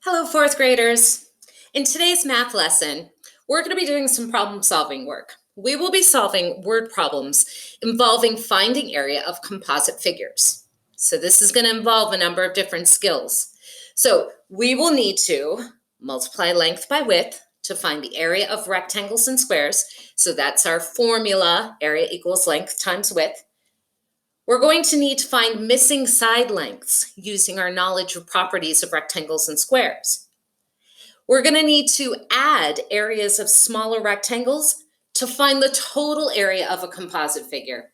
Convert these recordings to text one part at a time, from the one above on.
Hello, fourth graders. In today's math lesson, we're going to be doing some problem solving work. We will be solving word problems involving finding area of composite figures. So this is going to involve a number of different skills. So we will need to multiply length by width to find the area of rectangles and squares. So that's our formula, area equals length times width. We're going to need to find missing side lengths using our knowledge of properties of rectangles and squares. We're going to need to add areas of smaller rectangles to find the total area of a composite figure.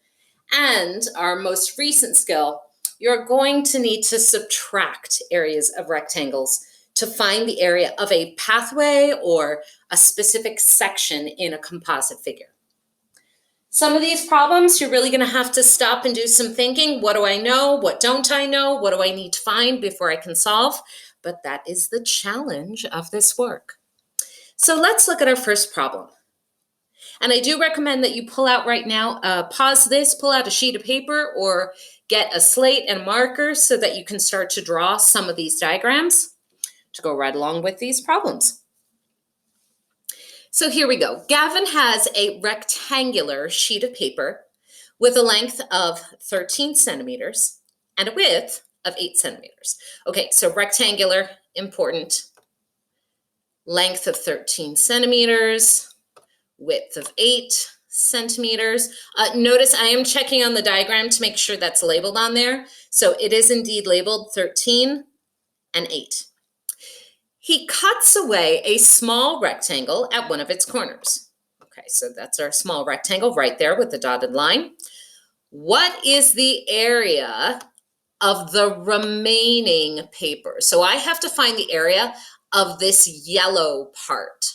And our most recent skill, you're going to need to subtract areas of rectangles to find the area of a pathway or a specific section in a composite figure. Some of these problems, you're really going to have to stop and do some thinking. What do I know? What don't I know? What do I need to find before I can solve? But that is the challenge of this work. So let's look at our first problem. And I do recommend that you pull out right now, pause this, pull out a sheet of paper or get a slate and marker so that you can start to draw some of these diagrams to go right along with these problems. So here we go. Gavin has a rectangular sheet of paper with a length of 13 centimeters and a width of 8 centimeters. Okay, so rectangular, important. Length of 13 centimeters, width of 8 centimeters. Notice I am checking on the diagram to make sure that's labeled on there. So it is indeed labeled 13 and 8. He cuts away a small rectangle at one of its corners. Okay, so that's our small rectangle right there with the dotted line. What is the area of the remaining paper? So I have to find the area of this yellow part,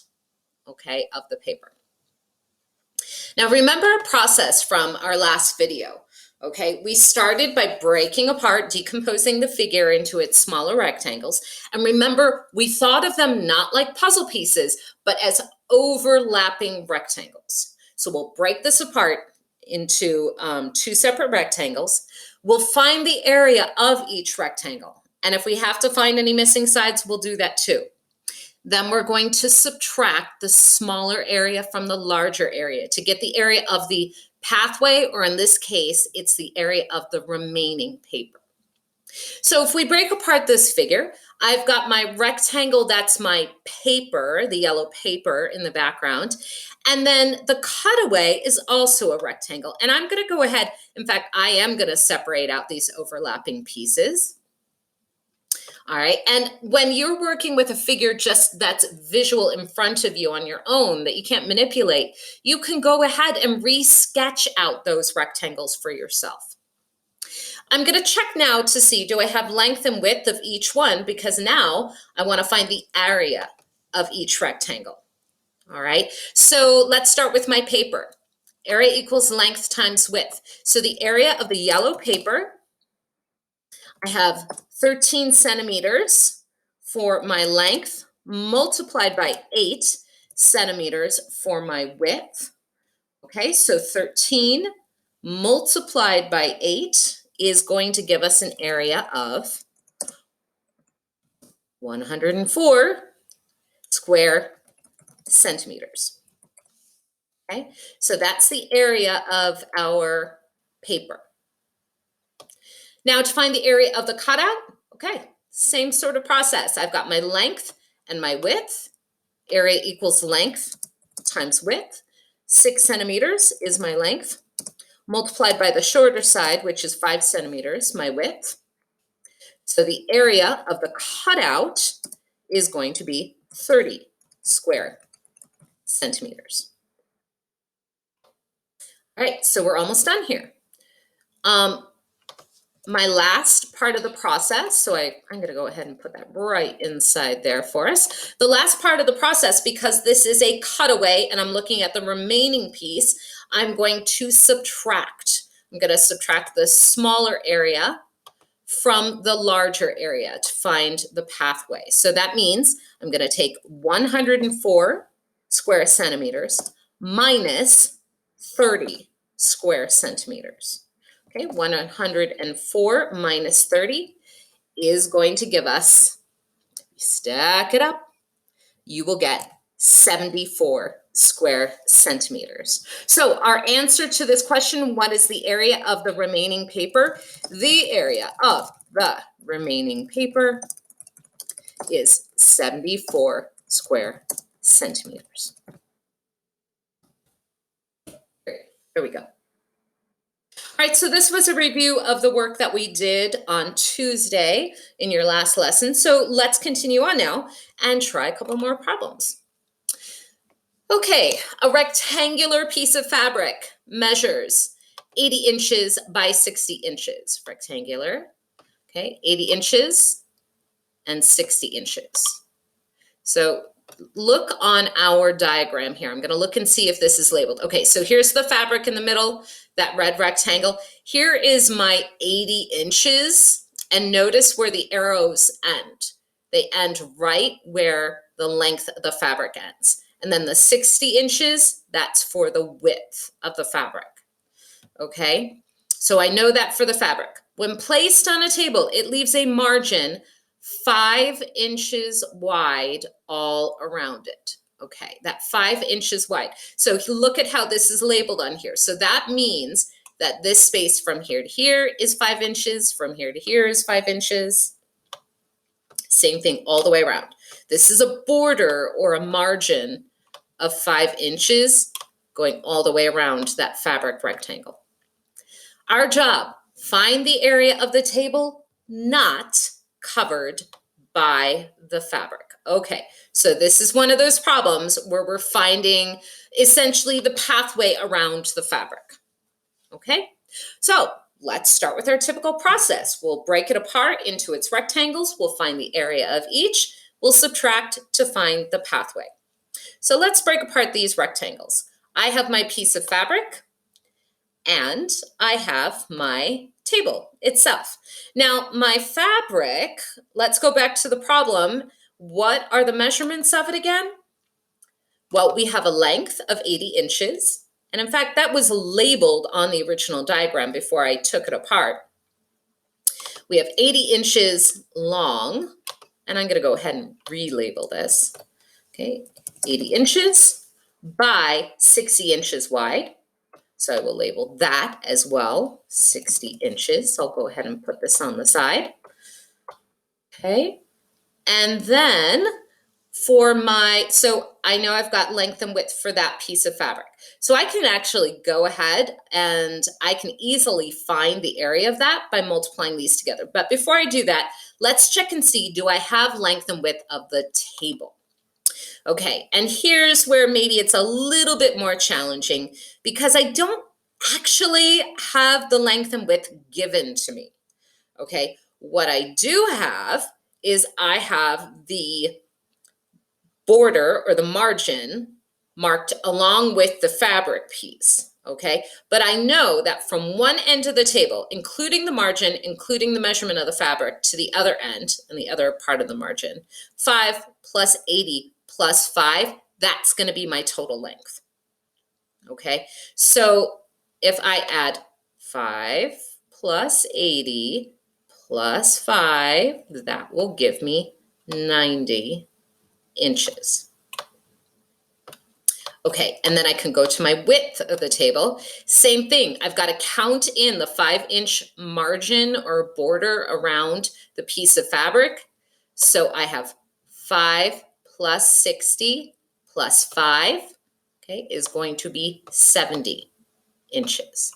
okay, of the paper. Now remember a process from our last video. Okay, we started by breaking apart, decomposing the figure into its smaller rectangles. And remember, we thought of them not like puzzle pieces, but as overlapping rectangles. So we'll break this apart into two separate rectangles. We'll find the area of each rectangle. And if we have to find any missing sides, we'll do that too. Then we're going to subtract the smaller area from the larger area to get the area of the pathway, or in this case, it's the area of the remaining paper. So if we break apart this figure, I've got my rectangle, that's my paper, the yellow paper in the background. And then the cutaway is also a rectangle. And I'm going to go ahead, in fact, I am going to separate out these overlapping pieces. All right, and when you're working with a figure just that's visual in front of you on your own that you can't manipulate, you can go ahead and re-sketch out those rectangles for yourself. I'm going to check now to see, do I have length and width of each one? Because now I want to find the area of each rectangle. All right, so let's start with my paper. Area equals length times width. So the area of the yellow paper, I have 13 centimeters for my length multiplied by 8 centimeters for my width. Okay, so 13 multiplied by 8 is going to give us an area of 104 square centimeters. Okay, so that's the area of our paper. Now to find the area of the cutout, okay, same sort of process. I've got my length and my width. Area equals length times width. 6 centimeters is my length, multiplied by the shorter side, which is 5 centimeters, my width. So the area of the cutout is going to be 30 square centimeters. All right, so we're almost done here. My last part of the process, so I'm going to go ahead and put that right inside there for us. The last part of the process, because this is a cutaway and I'm looking at the remaining piece, I'm going to subtract. I'm going to subtract the smaller area from the larger area to find the pathway. So that means I'm going to take 104 square centimeters minus 30 square centimeters. Okay, 104 minus 30 is going to give us stack it up, you will get 74 square centimeters. So our answer to this question, what is the area of the remaining paper? The area of the remaining paper is 74 square centimeters. There we go. All right, so this was a review of the work that we did on Tuesday in your last lesson. So let's continue on now and try a couple more problems. Okay, a rectangular piece of fabric measures 80 inches by 60 inches. Rectangular, okay, 80 inches and 60 inches. So look on our diagram here. I'm going to look and see if this is labeled. Okay, so here's the fabric in the middle, that red rectangle. Here is my 80 inches, and notice where the arrows end. They end right where the length of the fabric ends. And then the 60 inches, that's for the width of the fabric. Okay, so I know that for the fabric. When placed on a table, it leaves a margin 5 inches wide all around it. Okay, that 5 inches wide. So look at how this is labeled on here. So that means that this space from here to here is 5 inches, from here to here is 5 inches. Same thing all the way around. This is a border or a margin of 5 inches going all the way around that fabric rectangle. Our job, find the area of the table not covered by the fabric. Okay, so this is one of those problems where we're finding essentially the pathway around the fabric. Okay, so let's start with our typical process. We'll break it apart into its rectangles. We'll find the area of each. We'll subtract to find the pathway. So let's break apart these rectangles. I have my piece of fabric and I have my table itself. Now, my fabric, let's go back to the problem. What are the measurements of it again? Well, we have a length of 80 inches. And in fact, that was labeled on the original diagram before I took it apart. We have 80 inches long, and I'm going to go ahead and relabel this. Okay, 80 inches by 60 inches wide. So I will label that as well, 60 inches. So I'll go ahead and put this on the side. Okay, and then for so I know I've got length and width for that piece of fabric. So I can actually go ahead and I can easily find the area of that by multiplying these together. But before I do that, let's check and see, do I have length and width of the table? Okay, and here's where maybe it's a little bit more challenging because I don't actually have the length and width given to me. Okay, what I do have is I have the border or the margin marked along with the fabric piece. Okay, but I know that from one end of the table, including the margin, including the measurement of the fabric, to the other end and the other part of the margin, 5 plus 80 plus 5, that's going to be my total length. Okay, so if I add 5 plus 80 plus 5, that will give me 90 inches. Okay, and then I can go to my width of the table. Same thing, I've got to count in the 5-inch margin or border around the piece of fabric. So I have 5 plus 60 plus 5, okay, is going to be 70 inches.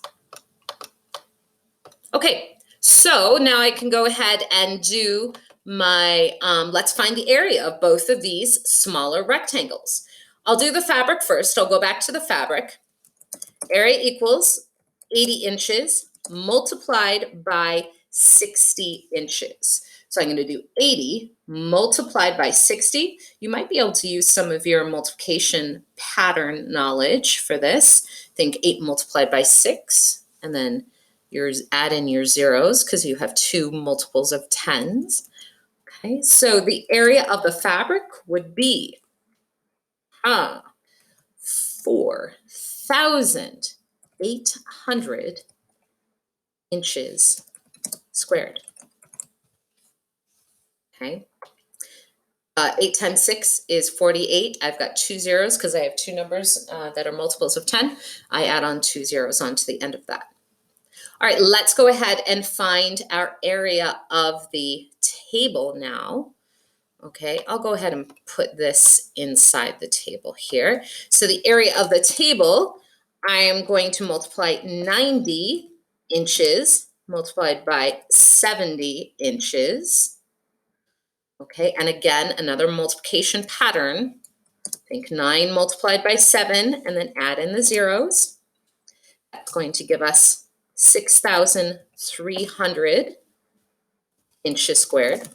Okay, so now I can go ahead and do my, let's find the area of both of these smaller rectangles. I'll do the fabric first. I'll go back to the fabric. Area equals 80 inches multiplied by 60 inches. So I'm going to do 80 multiplied by 60. You might be able to use some of your multiplication pattern knowledge for this. Think 8 multiplied by 6, and then add in your zeros because you have 2 multiples of 10s. Okay, so the area of the fabric would be 4,800 inches squared. Okay. 8 times 6 is 48. I've got 2 zeros because I have two numbers that are multiples of 10. I add on 2 zeros onto the end of that. All right, let's go ahead and find our area of the table now. Okay, I'll go ahead and put this inside the table here. So the area of the table, I am going to multiply 90 inches multiplied by 70 inches. Okay, and again, another multiplication pattern. Think 9 multiplied by 7, and then add in the zeros. That's going to give us 6,300 inches squared.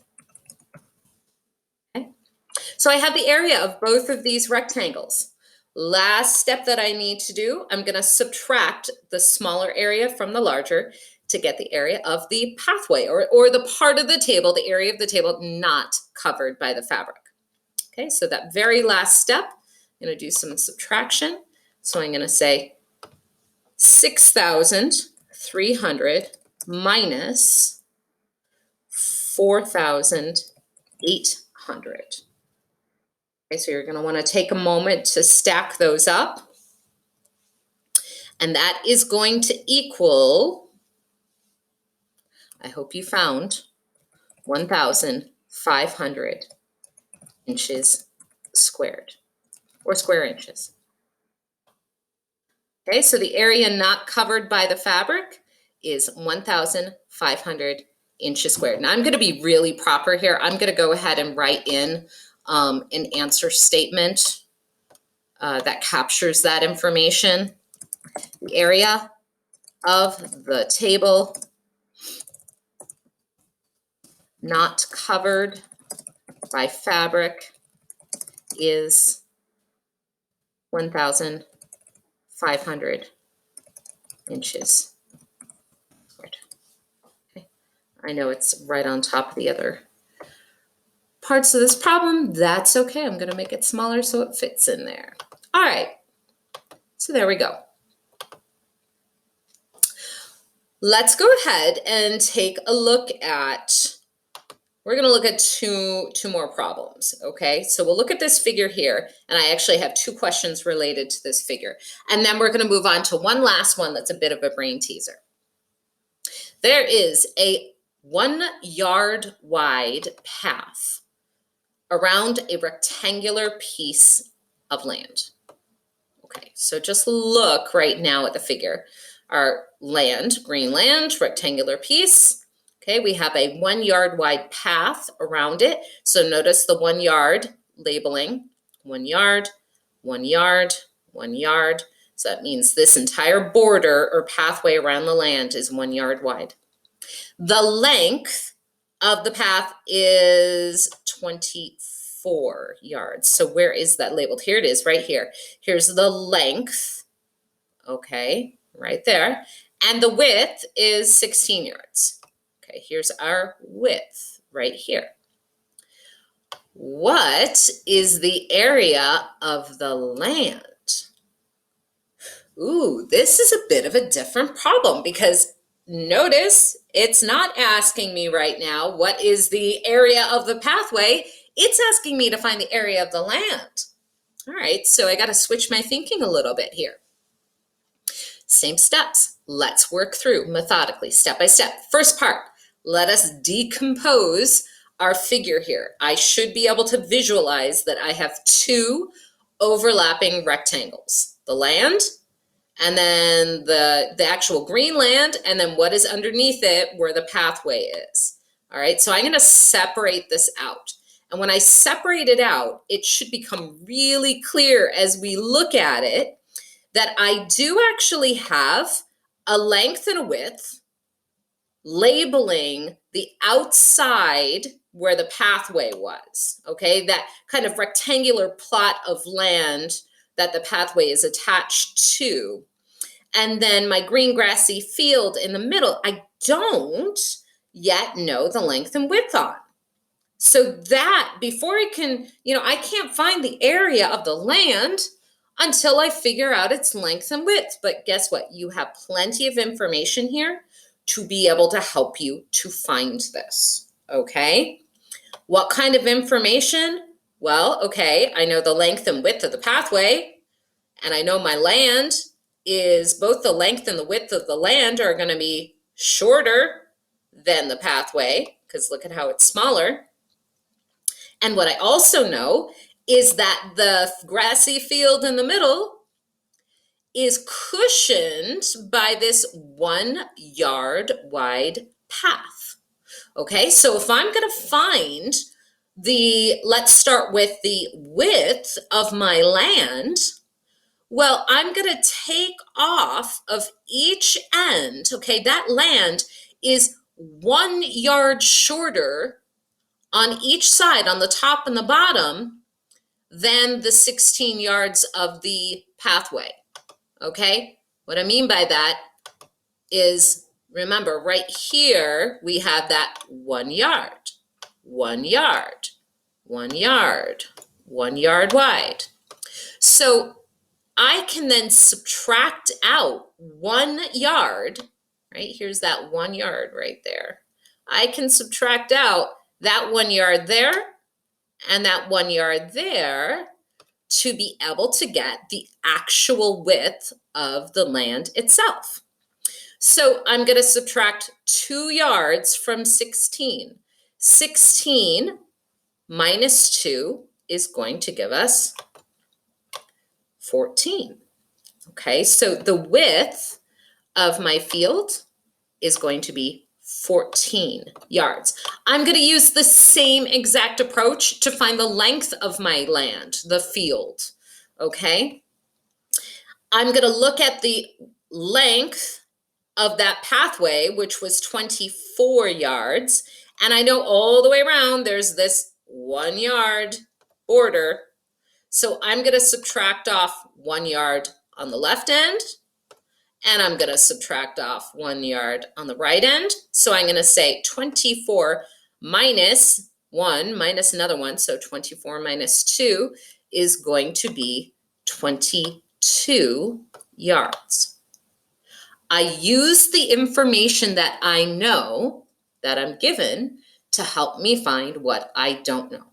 Okay, so I have the area of both of these rectangles. Last step that I need to do, I'm going to subtract the smaller area from the larger to get the area of the pathway, or the part of the table, the area of the table not covered by the fabric. Okay, so that very last step, I'm going to do some subtraction. So I'm going to say 6,300 minus 4,800. Okay, so you're going to want to take a moment to stack those up. And that is going to equal, I hope you found, 1,500 inches squared, or square inches. Okay, so the area not covered by the fabric is 1,500 inches squared. Now I'm going to be really proper here. I'm going to go ahead and write in an answer statement that captures that information. The area of the table not covered by fabric is 1,500 inches squared. Okay. I know it's right on top of the other parts of this problem. That's okay. I'm going to make it smaller so it fits in there. All right. So there we go. Let's go ahead and take a look at, we're going to look at two more problems, okay? So we'll look at this figure here, and I actually have two questions related to this figure. And then we're going to move on to one last one that's a bit of a brain teaser. There is a 1 yard wide path around a rectangular piece of land. Okay, so just look right now at the figure. Our land, green land, rectangular piece. Okay, we have a 1 yard wide path around it. So notice the 1 yard labeling, 1 yard, 1 yard, 1 yard. So that means this entire border or pathway around the land is 1 yard wide. The length of the path is 24 yards. So where is that labeled? Here it is, right here. Here's the length, okay, right there. And the width is 16 yards. Okay, here's our width right here. What is the area of the land? Ooh, this is a bit of a different problem because notice it's not asking me right now what is the area of the pathway. It's asking me to find the area of the land. All right, so I got to switch my thinking a little bit here. Same steps. Let's work through methodically, step by step. First part, let us decompose our figure here. I should be able to visualize that I have two overlapping rectangles, the land and then the actual green land, and then what is underneath it where the pathway is. All right, so I'm going to separate this out. And when I separate it out, it should become really clear as we look at it that I do actually have a length and a width labeling the outside where the pathway was, okay? That kind of rectangular plot of land that the pathway is attached to. And then my green grassy field in the middle, I don't yet know the length and width on. So that before I can, I can't find the area of the land until I figure out its length and width. But guess what? You have plenty of information here to be able to help you to find this, okay? What kind of information? Well, okay, I know the length and width of the pathway, and I know my land is both the length and the width of the land are going to be shorter than the pathway, because look at how it's smaller. And what I also know is that the grassy field in the middle is cushioned by this 1 yard wide path. Okay, so if I'm going to find let's start with the width of my land. Well, I'm going to take off of each end. Okay, that land is 1 yard shorter on each side, on the top and the bottom, than the 16 yards of the pathway. Okay, what I mean by that is, remember, right here we have that 1 yard, 1 yard, 1 yard, 1 yard wide. So I can then subtract out 1 yard, right? Here's that 1 yard right there. I can subtract out that 1 yard there and that 1 yard there to be able to get the actual width of the land itself. So I'm going to subtract 2 yards from 16. 16 minus 2 is going to give us 14. Okay, so the width of my field is going to be 14 yards. I'm going to use the same exact approach to find the length of my land, the field. Okay, I'm going to look at the length of that pathway, which was 24 yards. And I know all the way around there's this 1 yard border. So I'm going to subtract off 1 yard on the left end, and I'm going to subtract off 1 yard on the right end. So I'm going to say 24 minus 1 minus another 1. So 24 minus 2 is going to be 22 yards. I use the information that I know, that I'm given, to help me find what I don't know.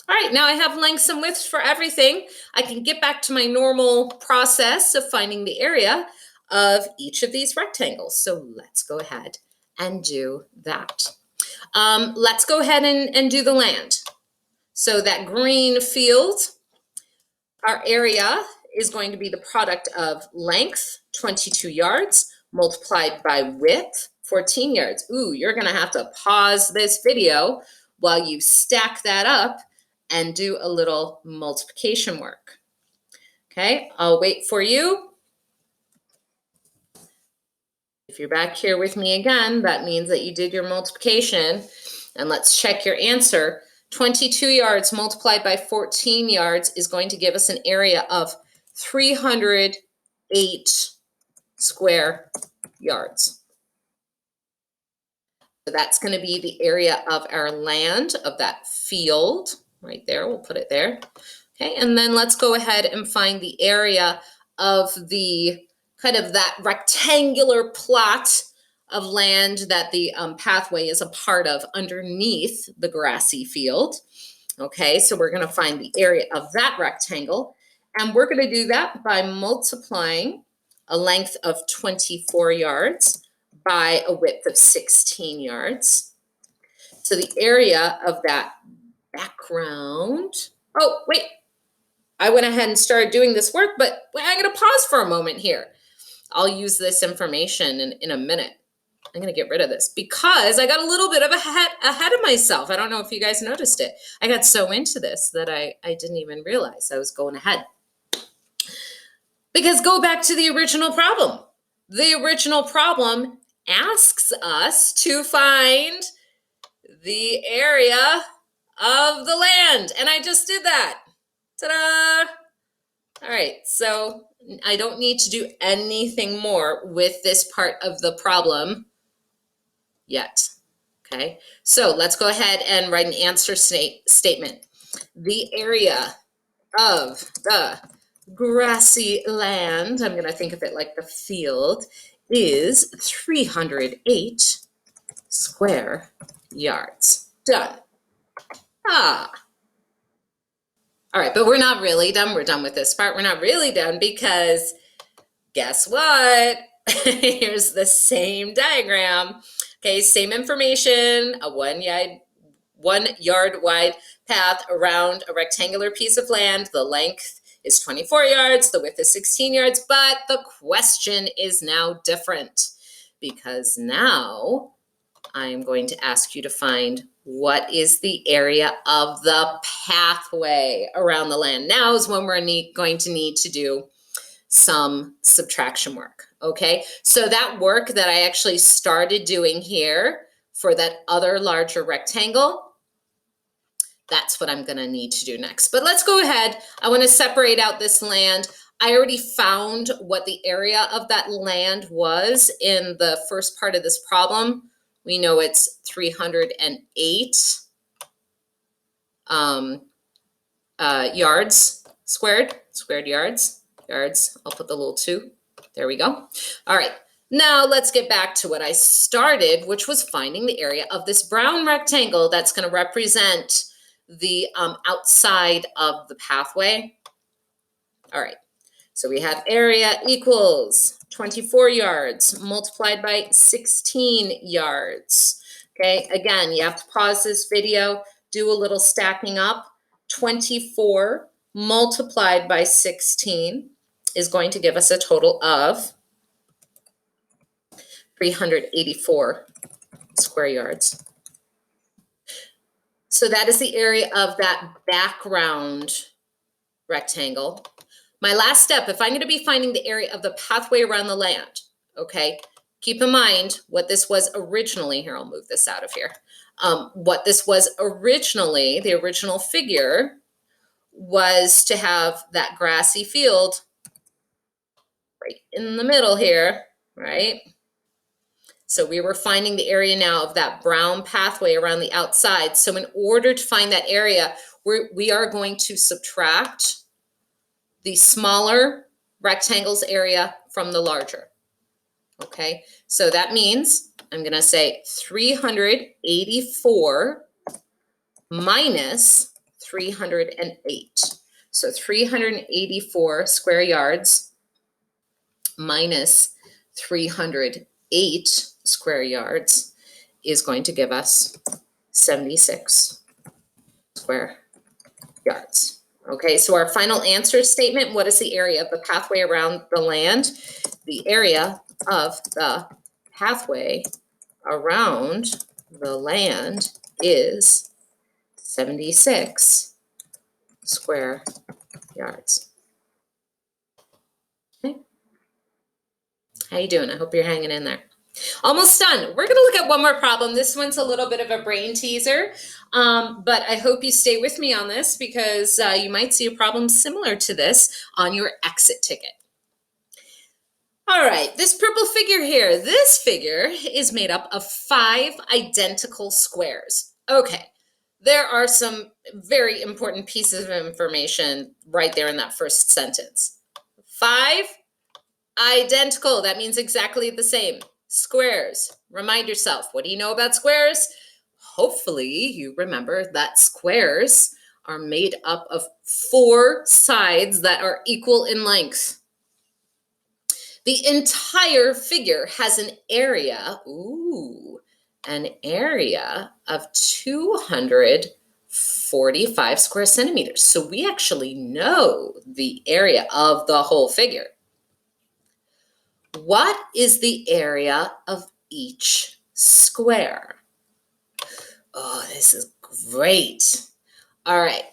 All right, now I have lengths and widths for everything. I can get back to my normal process of finding the area of each of these rectangles. So let's go ahead and do that. Let's go ahead and do the land. So that green field, our area is going to be the product of length, 22 yards, multiplied by width, 14 yards. Ooh, you're going to have to pause this video while you stack that up and do a little multiplication work. Okay, I'll wait for you. If you're back here with me again, that means that you did your multiplication. And let's check your answer. 22 yards multiplied by 14 yards is going to give us an area of 308 square yards. So that's going to be the area of our land, of that field right there. We'll put it there. Okay, and then let's go ahead and find the area of the kind of that rectangular plot of land that the pathway is a part of underneath the grassy field. Okay, so we're going to find the area of that rectangle, and we're going to do that by multiplying a length of 24 yards by a width of 16 yards. So the area of that background, oh, wait, I went ahead and started doing this work, but I'm going to pause for a moment here. I'll use this information in a minute. I'm going to get rid of this because I got a little bit of ahead of myself. I don't know if you guys noticed it. I got so into this that I didn't even realize I was going ahead. Because go back to the original problem. The original problem asks us to find the area of the land. And I just did that. Ta-da! All right, so I don't need to do anything more with this part of the problem yet. Okay, so let's go ahead and write an answer statement. The area of the grassy land, I'm going to think of it like the field, is 308 square yards. Done. Ah. All right, but we're not really done. We're done with this part. We're not really done because guess what? Here's the same diagram. Okay, same information, a 1 yard wide path around a rectangular piece of land. The length is 24 yards, the width is 16 yards, but the question is now different because now I'm going to ask you to find what is the area of the pathway around the land. Now is when we're going to need to do some subtraction work, okay? So that work that I actually started doing here for that other larger rectangle, that's what I'm gonna need to do next. But let's go ahead. I wanna separate out this land. I already found what the area of that land was in the first part of this problem. We know it's 308 yards squared yards. I'll put the little 2. There we go. All right. Now let's get back to what I started, which was finding the area of this brown rectangle that's going to represent the outside of the pathway. All right. So we have area equals 24 yards multiplied by 16 yards. Okay. Again, you have to pause this video, do a little stacking up. 24 multiplied by 16 is going to give us a total of 384 square yards. So that is the area of that background rectangle. My last step, if I'm going to be finding the area of the pathway around the land, okay, keep in mind what this was originally. Here, I'll move this out of here. What this was originally, the original figure, was to have that grassy field right in the middle here, right? So we were finding the area now of that brown pathway around the outside. So in order to find that area, we are going to subtract the smaller rectangles area from the larger. Okay, so that means I'm going to say 384 minus 308. So 384 square yards minus 308 square yards is going to give us 76 square yards. Okay, so our final answer statement, what is the area of the pathway around the land? The area of the pathway around the land is 76 square yards. Okay. How you doing? I hope you're hanging in there. Almost done. We're going to look at one more problem. This one's a little bit of a brain teaser, but I hope you stay with me on this because you might see a problem similar to this on your exit ticket. All right, this purple figure here, this figure is made up of 5 identical squares. Okay, there are some very important pieces of information right there in that first sentence. 5 identical, that means exactly the same. Squares, remind yourself, what do you know about squares? Hopefully you remember that squares are made up of 4 sides that are equal in length. The entire figure has an area, of 245 square centimeters. So we actually know the area of the whole figure. What is the area of each square? Oh, this is great. All right,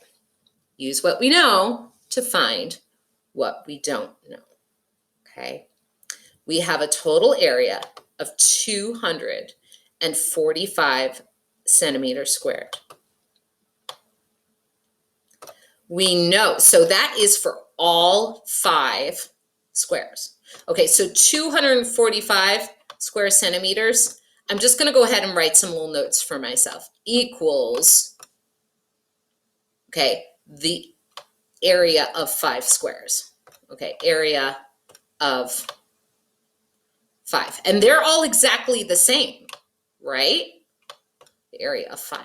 use what we know to find what we don't know, okay? We have a total area of 245 centimeters squared. We know, so that is for all 5 squares. Okay, so 245 square centimeters. I'm just going to go ahead and write some little notes for myself. Equals, okay, the area of 5 squares. Okay, area of 5. And they're all exactly the same, right? The area of 5.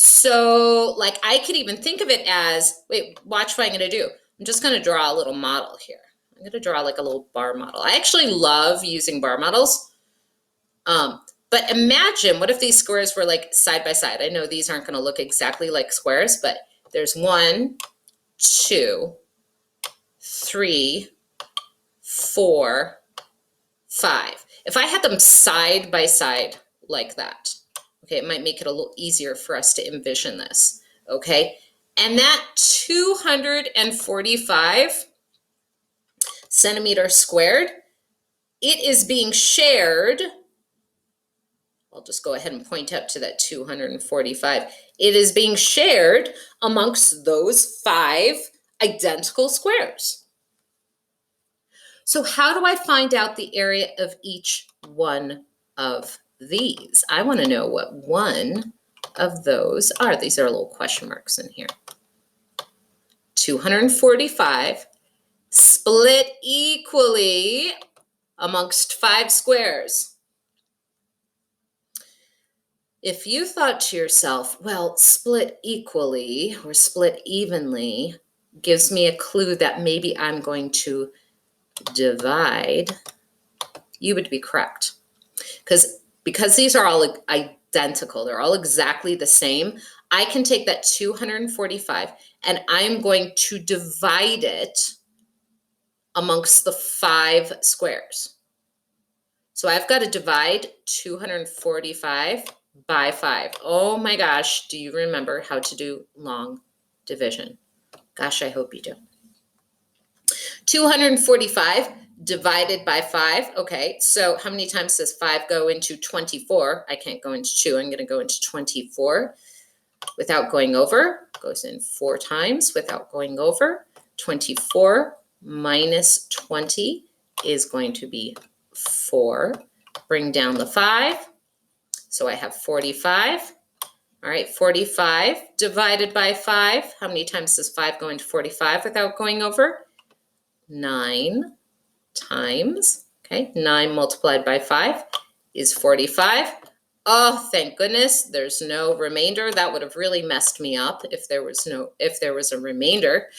So like I could even think of it as, wait, watch what I'm going to do. I'm just going to draw a little model here. I'm going to draw like a little bar model. I actually love using bar models. But imagine, what if these squares were like side by side? I know these aren't going to look exactly like squares, but there's 1, 2, 3, 4, 5. If I had them side by side like that, okay, it might make it a little easier for us to envision this, okay? And that 245 centimeters squared, it is being shared. I'll just go ahead and point up to that 245. It is being shared amongst those 5 identical squares. So how do I find out the area of each one of these? I want to know what one of those are. These are little question marks in here. 245 split equally amongst 5 squares. If you thought to yourself, well, split equally or split evenly gives me a clue that maybe I'm going to divide, you would be correct. Because these are all identical, they're all exactly the same, I can take that 245 and I'm going to divide it amongst the 5 squares. So I've got to divide 245 by 5. Oh my gosh, do you remember how to do long division? Gosh, I hope you do. 245 divided by 5. Okay, so how many times does 5 go into 24? I can't go into 2. I'm going to go into 24 without going over. Goes in 4 times without going over. 24 minus 20 is going to be 4. Bring down the 5. So I have 45. All right, 45 divided by 5. How many times does 5 go into 45 without going over? 9 times. Okay, 9 multiplied by 5 is 45. Oh, thank goodness there's no remainder. That would have really messed me up if there was a remainder.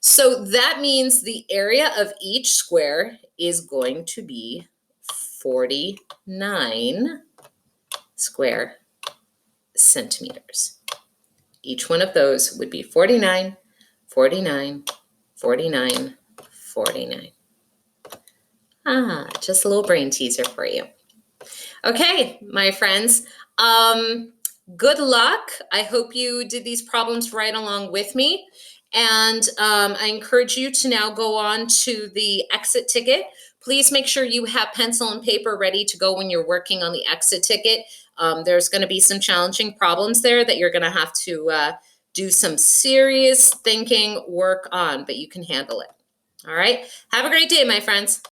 So that means the area of each square is going to be 49 square centimeters. Each one of those would be 49, 49, 49, 49. Just a little brain teaser for you. Okay, my friends, good luck. I hope you did these problems right along with me. And I encourage you to now go on to the exit ticket. Please make sure you have pencil and paper ready to go when you're working on the exit ticket. There's going to be some challenging problems there that you're going to have to do some serious thinking work on, but you can handle it. All right. Have a great day, my friends.